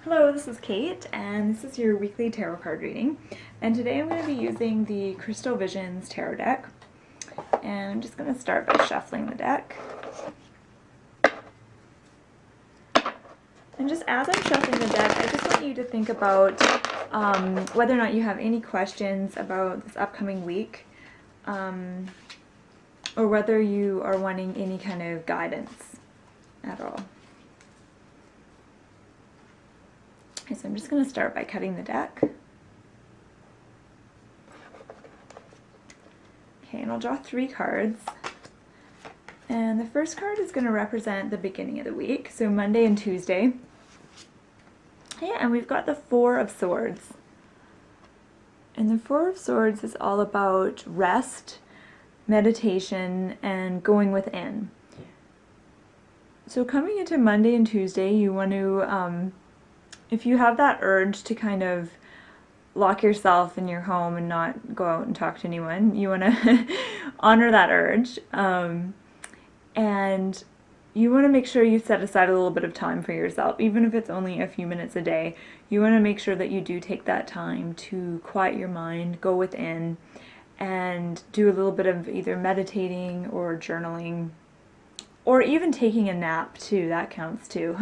Hello, this is Kate, and this is your weekly tarot card reading. And today I'm going to be using the Crystal Visions tarot deck. And I'm just going to start by shuffling the deck. And just as I'm shuffling the deck, I just want you to think about whether or not you have any questions about this upcoming week, or whether you are wanting any kind of guidance at all. Okay, so I'm just going to start by cutting the deck. Okay, and I'll draw 3 cards. And the first card is going to represent the beginning of the week, so Monday and Tuesday. Yeah, and we've got the 4 of Swords. And the 4 of Swords is all about rest, meditation, and going within. So coming into Monday and Tuesday, you want to, if you have that urge to kind of lock yourself in your home and not go out and talk to anyone, you want to honor that urge. And you want to make sure you set aside a little bit of time for yourself, even if it's only a few minutes a day. You want to make sure that you do take that time to quiet your mind, go within, and do a little bit of either meditating or journaling, or even taking a nap too. That counts too.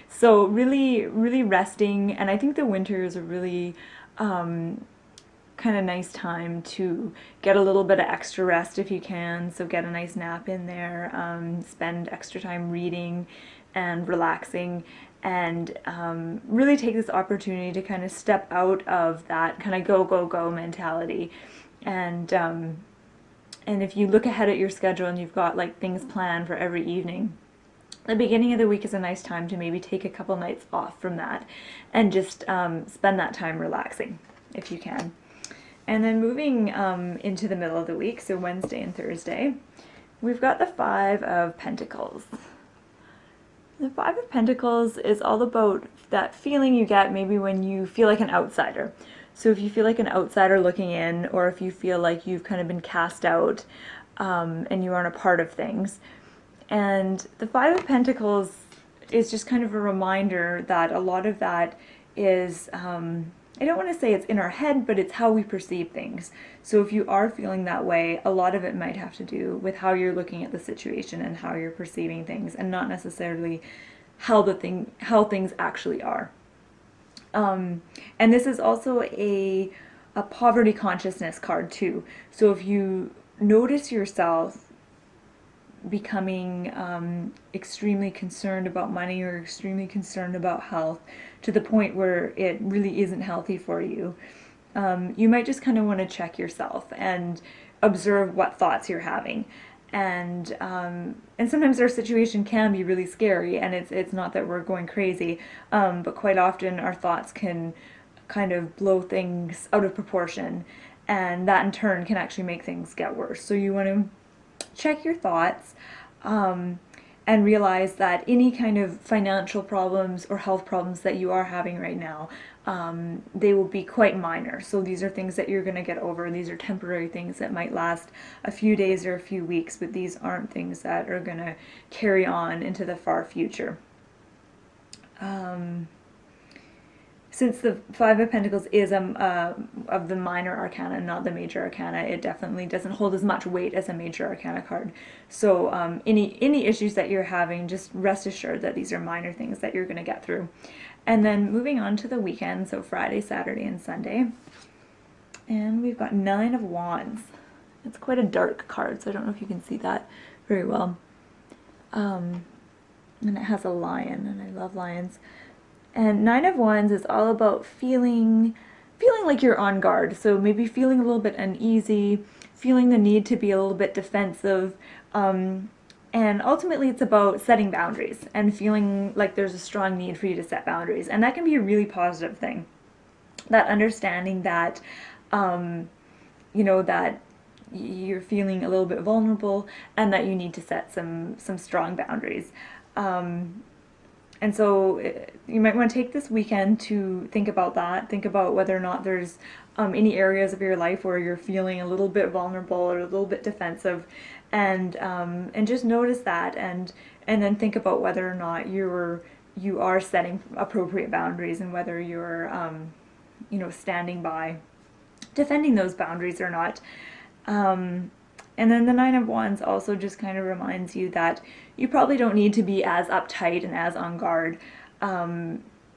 So really, really resting. And I think the winter is a really kind of nice time to get a little bit of extra rest if you can. So get a nice nap in there, spend extra time reading and relaxing, and really take this opportunity to kind of step out of that kind of go, go, go mentality. And if you look ahead at your schedule and you've got like things planned for every evening, the beginning of the week is a nice time to maybe take a couple nights off from that and just spend that time relaxing if you can. And then moving into the middle of the week, so Wednesday and Thursday, we've got the 5 of Pentacles. The 5 of Pentacles is all about that feeling you get maybe when you feel like an outsider. So if you feel like an outsider looking in, or if you feel like you've kind of been cast out and you aren't a part of things. And the 5 of Pentacles is just kind of a reminder that a lot of that is, I don't want to say it's in our head, but it's how we perceive things. So if you are feeling that way, a lot of it might have to do with how you're looking at the situation and how you're perceiving things, and not necessarily how things actually are. And this is also a poverty consciousness card too. So if you notice yourself becoming extremely concerned about money or extremely concerned about health to the point where it really isn't healthy for you, you might just kind of want to check yourself and observe what thoughts you're having. And sometimes our situation can be really scary, and it's not that we're going crazy, but quite often our thoughts can kind of blow things out of proportion, and that in turn can actually make things get worse. So you want to check your thoughts and realize that any kind of financial problems or health problems that you are having right now, they will be quite minor. So these are things that you're going to get over. These are temporary things that might last a few days or a few weeks, but these aren't things that are going to carry on into the far future. Since the 5 of Pentacles is of the minor arcana, not the major arcana, it definitely doesn't hold as much weight as a major arcana card. So any issues that you're having, just rest assured that these are minor things that you're going to get through. And then moving on to the weekend, so Friday, Saturday, and Sunday. And we've got 9 of Wands. It's quite a dark card, so I don't know if you can see that very well. And it has a lion, and I love lions. And 9 of Wands is all about feeling like you're on guard. So maybe feeling a little bit uneasy, feeling the need to be a little bit defensive. And ultimately it's about setting boundaries and feeling like there's a strong need for you to set boundaries. And that can be a really positive thing. That understanding that, that you're feeling a little bit vulnerable and that you need to set some strong boundaries. And so you might want to take this weekend to think about that. Think about whether or not there's any areas of your life where you're feeling a little bit vulnerable or a little bit defensive, and just notice that, and then think about whether or not you're you are setting appropriate boundaries, and whether you're standing by defending those boundaries or not. And then the Nine of Wands also just kind of reminds you that you probably don't need to be as uptight and as on guard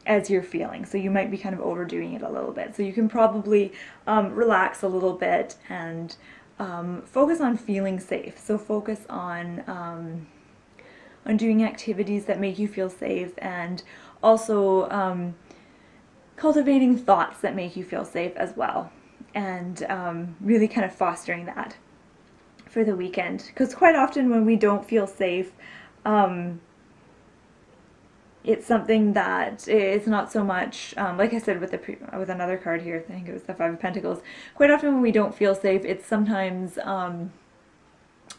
as you're feeling. So you might be kind of overdoing it a little bit. So you can probably relax a little bit and focus on feeling safe. So focus on doing activities that make you feel safe, and also cultivating thoughts that make you feel safe as well, and really kind of fostering that for the weekend. Because quite often when we don't feel safe, it's something that it's not so much, like I said with another card here, I think it was the Five of Pentacles, quite often when we don't feel safe, it's sometimes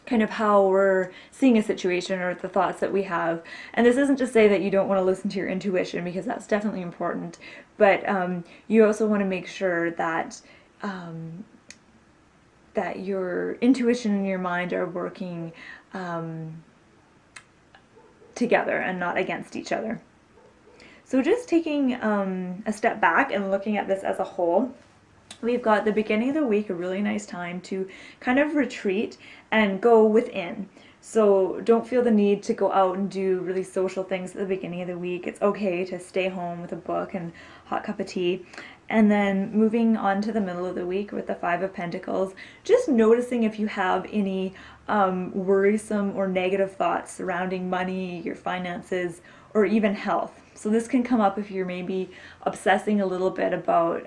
kind of how we're seeing a situation or the thoughts that we have. And this isn't to say that you don't want to listen to your intuition, because that's definitely important, but you also want to make sure that that your intuition and your mind are working together and not against each other. So just taking a step back and looking at this as a whole, we've got the beginning of the week, a really nice time to kind of retreat and go within. So don't feel the need to go out and do really social things at the beginning of the week. It's okay to stay home with a book and a hot cup of tea. And then moving on to the middle of the week with the Five of Pentacles, just noticing if you have any worrisome or negative thoughts surrounding money, your finances, or even health. So this can come up if you're maybe obsessing a little bit about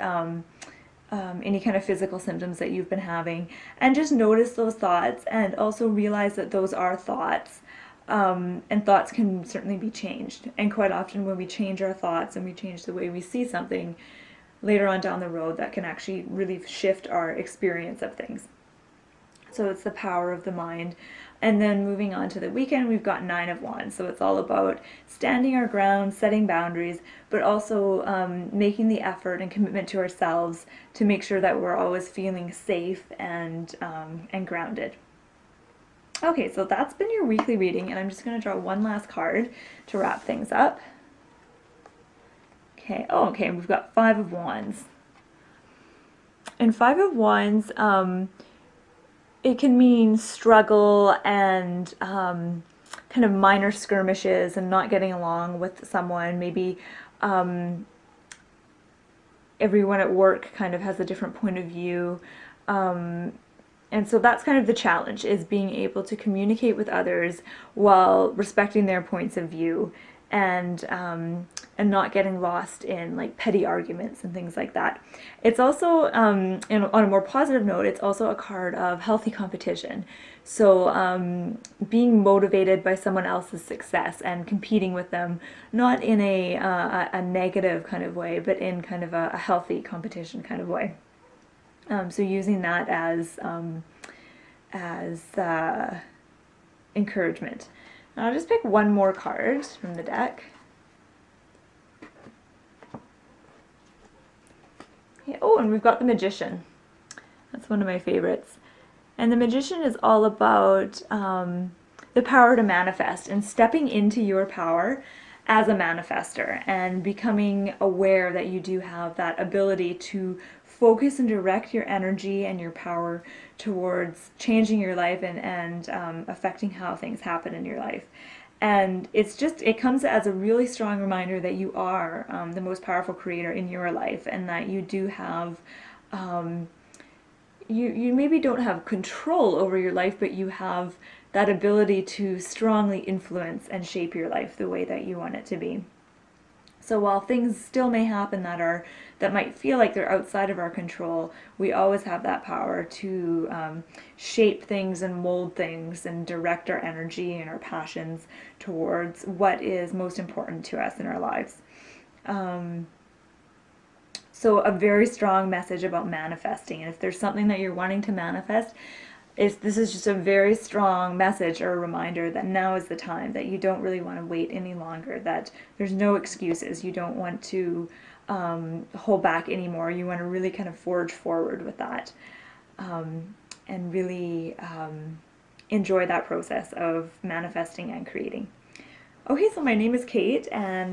any kind of physical symptoms that you've been having, and just notice those thoughts, and also realize that those are thoughts, and thoughts can certainly be changed. And quite often when we change our thoughts and we change the way we see something, later on down the road, that can actually really shift our experience of things. So it's the power of the mind. And then moving on to the weekend, we've got Nine of Wands. So it's all about standing our ground, setting boundaries, but also making the effort and commitment to ourselves to make sure that we're always feeling safe and grounded. Okay, so that's been your weekly reading, and I'm just going to draw one last card to wrap things up. Okay, okay, we've got Five of Wands. And Five of Wands, it can mean struggle and kind of minor skirmishes and not getting along with someone. Maybe everyone at work kind of has a different point of view. And so that's kind of the challenge, is being able to communicate with others while respecting their points of view, and not getting lost in like petty arguments and things like that. It's also, on a more positive note, it's also a card of healthy competition. So being motivated by someone else's success and competing with them, not in a negative kind of way, but in kind of a healthy competition kind of way. So using that as encouragement. Now I'll just pick one more card from the deck. Okay. Oh, and we've got the Magician. That's one of my favorites. And the Magician is all about the power to manifest and stepping into your power as a manifester and becoming aware that you do have that ability to focus and direct your energy and your power towards changing your life and affecting how things happen in your life. And it comes as a really strong reminder that you are the most powerful creator in your life, and that you do have, you maybe don't have control over your life, but you have that ability to strongly influence and shape your life the way that you want it to be. So while things still may happen that might feel like they're outside of our control, we always have that power to shape things and mold things and direct our energy and our passions towards what is most important to us in our lives. So a very strong message about manifesting. And if there's something that you're wanting to manifest, this is just a very strong message or a reminder that now is the time, that you don't really want to wait any longer, that there's no excuses. You don't want to hold back anymore. You want to really kind of forge forward with that, and really enjoy that process of manifesting and creating. Okay, so my name is Kate, and